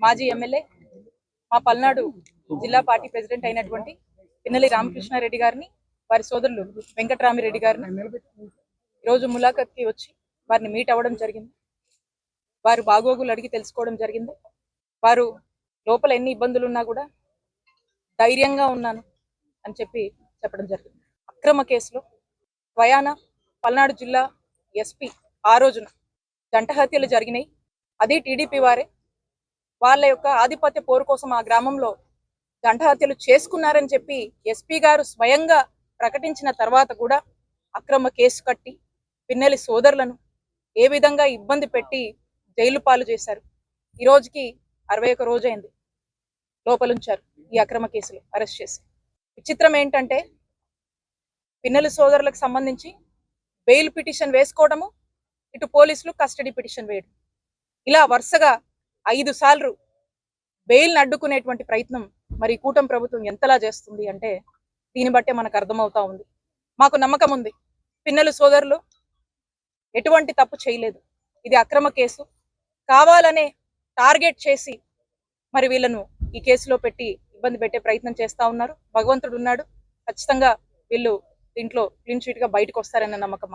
మాజీ ఎమ్మెల్యే మా పల్నాడు జిల్లా పార్టీ ప్రెసిడెంట్ అయినటువంటి పిన్నెల్లి రామకృష్ణారెడ్డి గారిని వారి సోదరులు వెంకటరామిరెడ్డి గారిని ఈరోజు ములాఖత్కి వచ్చి వారిని మీట్ అవ్వడం జరిగింది. వారు బాగోగులు అడిగి తెలుసుకోవడం జరిగింది. వారు లోపల ఎన్ని ఇబ్బందులు ఉన్నా కూడా ధైర్యంగా ఉన్నాను అని చెప్పడం జరిగింది. అక్రమ కేసులో స్వయాన పల్నాడు జిల్లా ఎస్పీ ఆ రోజున జంట హత్యలు జరిగినాయి. అది టీడీపీ వారే వాళ్ళ యొక్క ఆధిపత్య పోరు కోసం ఆ గ్రామంలో జంట హత్యలు చేసుకున్నారని చెప్పి ఎస్పీ గారు స్వయంగా ప్రకటించిన తర్వాత కూడా అక్రమ కేసు కట్టి పిన్నెల్లి సోదరులను ఏ విధంగా ఇబ్బంది పెట్టి జైలు పాలు చేశారు. ఈ రోజుకి 61 రోజైంది లోపలుంచారు ఈ అక్రమ కేసులు అరెస్ట్ చేసి. విచిత్రం ఏంటంటే పిన్నెల్లి సోదరులకు సంబంధించి బెయిల్ పిటిషన్ వేసుకోవడము, ఇటు పోలీసులు కస్టడీ పిటిషన్ వేయడం, ఇలా వరుసగా 5 సార్లు బెయిల్ని అడ్డుకునేటువంటి ప్రయత్నం మరి కూటమి ప్రభుత్వం ఎంతలా చేస్తుంది అంటే దీన్ని బట్టే మనకు అర్థమవుతా ఉంది. మాకు నమ్మకం ఉంది, పిన్నెల్లి సోదరులు ఎటువంటి తప్పు చేయలేదు. ఇది అక్రమ కేసు, కావాలనే టార్గెట్ చేసి మరి వీళ్ళను ఈ కేసులో పెట్టి ఇబ్బంది పెట్టే ప్రయత్నం చేస్తా ఉన్నారు. భగవంతుడు ఉన్నాడు, ఖచ్చితంగా వీళ్ళు దీంట్లో క్లీన్ చిట్ గా బయటకు వస్తారన్న నమ్మకం.